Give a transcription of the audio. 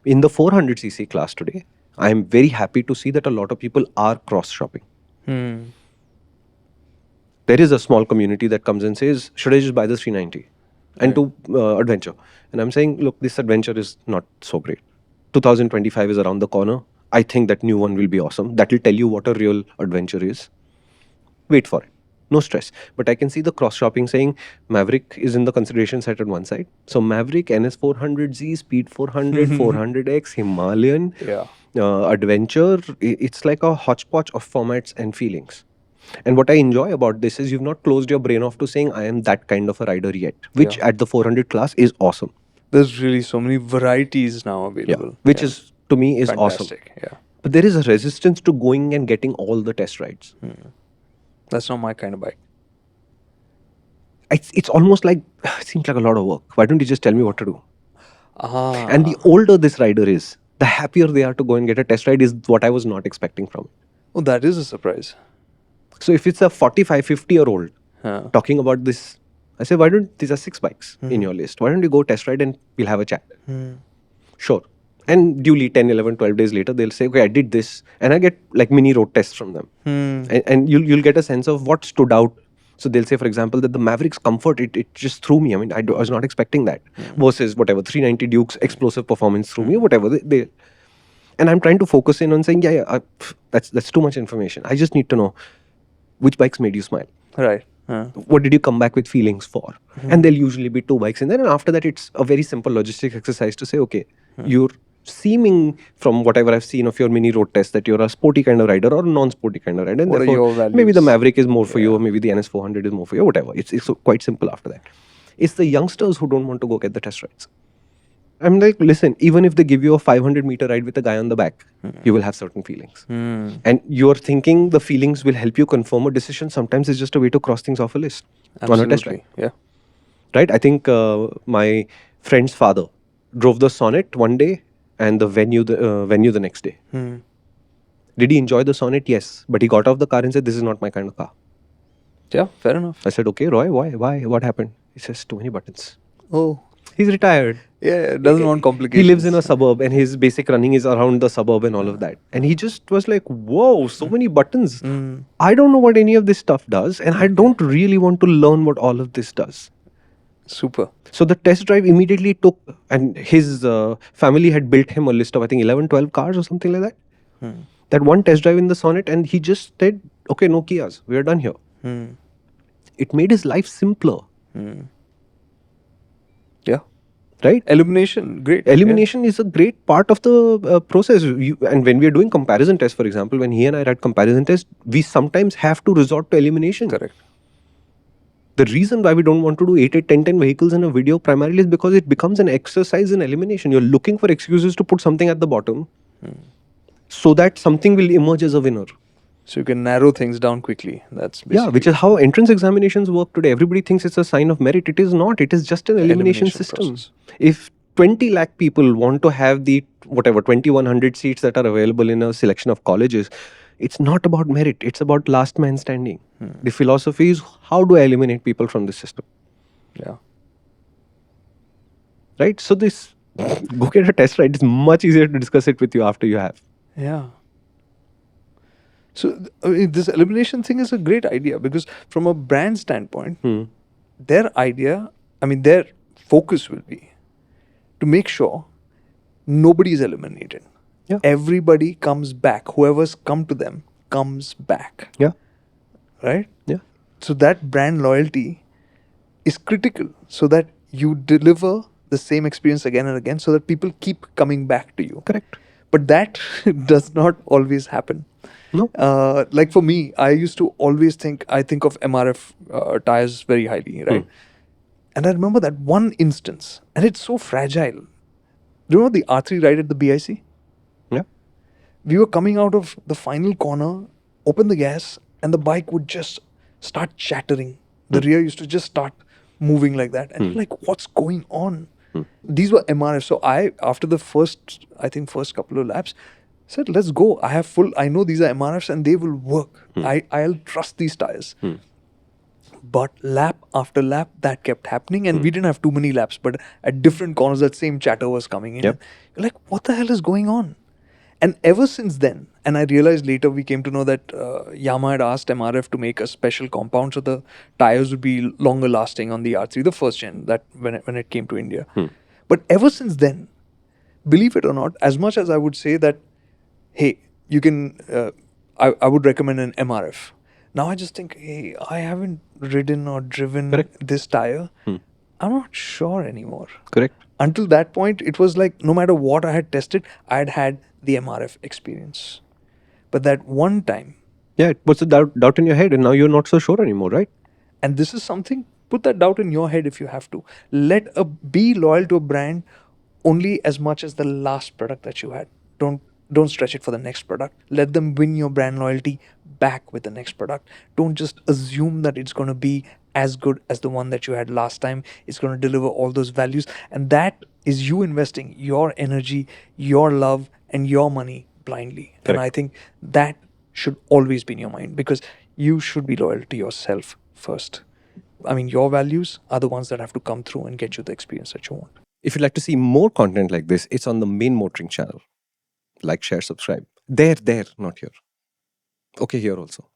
In the 400cc class today, I am very happy to see that a lot of people are cross-shopping. There is a small community that comes and says, should I just buy the 390 and to adventure? And I'm saying, look, this adventure is not so great. 2025 is around the corner. I think that new one will be awesome. That will tell you what a real adventure is. Wait for it. No stress. But I can see the cross-shopping saying Maverick is in the consideration set at one side. So Maverick, NS400Z, Speed 400, 400X, Himalayan, Adventure. It's like a hodgepodge of formats and feelings. And what I enjoy about this is you've not closed your brain off to saying I am that kind of a rider yet, which at the 400 class is awesome. There's really so many varieties now available. Which is, to me, is fantastic. Awesome. But there is a resistance to going and getting all the test rides. That's not my kind of bike. It's almost like, it seems like a lot of work. Why don't you just tell me what to do? And the older this rider is, the happier they are to go and get a test ride is what I was not expecting from it. Oh, that is a surprise. So if it's a 45, 50-year-old talking about this, I say, why don't, these are 6 bikes in your list. Why don't you go test ride and we'll have a chat? Sure. And duly 10, 11, 12 days later, they'll say, okay, I did this. And I get like mini road tests from them. And you'll get a sense of what stood out. So they'll say, for example, that the Maverick's comfort, it just threw me. I mean, I was not expecting that. Versus whatever, 390 Duke's explosive performance threw me, or whatever. And I'm trying to focus in on saying, that's too much information. I just need to know which bikes made you smile. Right. What did you come back with feelings for? And there'll usually be 2 bikes in there. And after that, it's a very simple logistic exercise to say, okay, you're seeming from whatever I've seen of your mini road test that you're a sporty kind of rider or a non-sporty kind of rider. And what are your values? Maybe the Maverick is more for you, or maybe the NS400 is more for you, whatever. It's quite simple after that. It's the youngsters who don't want to go get the test rides. I'm like, listen, even if they give you a 500-meter ride with a guy on the back, you will have certain feelings. And you're thinking the feelings will help you confirm a decision. Sometimes it's just a way to cross things off a list. Absolutely. On a test ride. Yeah. Right? I think my friend's father drove the Sonnet one day and the venue the next day. Did he enjoy the Sonnet? Yes. But he got off the car and said, this is not my kind of car. Yeah, fair enough. I said, okay, Roy, why? What happened? He says, too many buttons. Oh. He's retired. Yeah, doesn't want complications. He lives in a suburb and his basic running is around the suburb and all of that. And he just was like, whoa, so many buttons. I don't know what any of this stuff does. And I don't really want to learn what all of this does. Super. So the test drive immediately took, and his family had built him a list of, I think, 11, 12 cars or something like that. That one test drive in the Sonnet, and he just said, okay, no Kias, we are done here. It made his life simpler. Yeah. Right? Elimination, great. Elimination is a great part of the process. And when we are doing comparison tests, for example, when he and I write comparison tests, we sometimes have to resort to elimination. Correct. The reason why we don't want to do 8, 10 vehicles in a video primarily is because it becomes an exercise in elimination. You're looking for excuses to put something at the bottom so that something will emerge as a winner. So you can narrow things down quickly. That's basically which is how entrance examinations work today. Everybody thinks it's a sign of merit. It is not. It is just an elimination system. Process. If 20 lakh people want to have the 2100 seats that are available in a selection of colleges, it's not about merit. It's about last man standing. The philosophy is, how do I eliminate people from this system? Yeah. Right? So this, go get a test ride. It's much easier to discuss it with you after you have. Yeah. So this elimination thing is a great idea, because from a brand standpoint, their idea, their focus will be to make sure nobody is eliminated. Yeah. Everybody comes back. Whoever's come to them comes back. Yeah. Right? Yeah. So that brand loyalty is critical, so that you deliver the same experience again and again, so that people keep coming back to you. Correct. But that does not always happen. No. Like for me, I used to always think of MRF tires very highly, right? And I remember that one instance, and it's so fragile. Do you remember the R3 ride at the BIC? Yeah. We were coming out of the final corner, open the gas, and the bike would just start chattering. The rear used to just start moving like that. And you're like, what's going on? These were MRFs. So after the first couple of laps, said, let's go. I know these are MRFs and they will work. I'll trust these tires. But lap after lap, that kept happening, and we didn't have too many laps, but at different corners, that same chatter was coming in. Yep. You're like, what the hell is going on? And ever since then, and I realized later we came to know that Yamaha had asked MRF to make a special compound so the tires would be longer lasting on the R3, the first gen, that when it came to India. But ever since then, believe it or not, as much as I would say that, hey, you can, I would recommend an MRF. Now I just think, hey, I haven't ridden or driven Correct. this tire. I'm not sure anymore. Correct. Until that point, it was like no matter what I had tested, I had had the MRF experience. But that one time, Yeah, it puts a doubt in your head, and now you're not so sure anymore, right? and this is something, put that doubt in your head if you have to. Be loyal to a brand only as much as the last product that you had. Don't stretch it for the next product. Let them win your brand loyalty back with the next product. Don't just assume that it's going to be as good as the one that you had last time. It's going to deliver all those values, and that is you investing your energy, your love, and your money blindly. And I think that should always be in your mind, because you should be loyal to yourself first. I mean, your values are the ones that have to come through and get you the experience that you want. If you'd like to see more content like this, it's on the main MotorInc channel. Like, share, subscribe. There, not here. Okay, here also.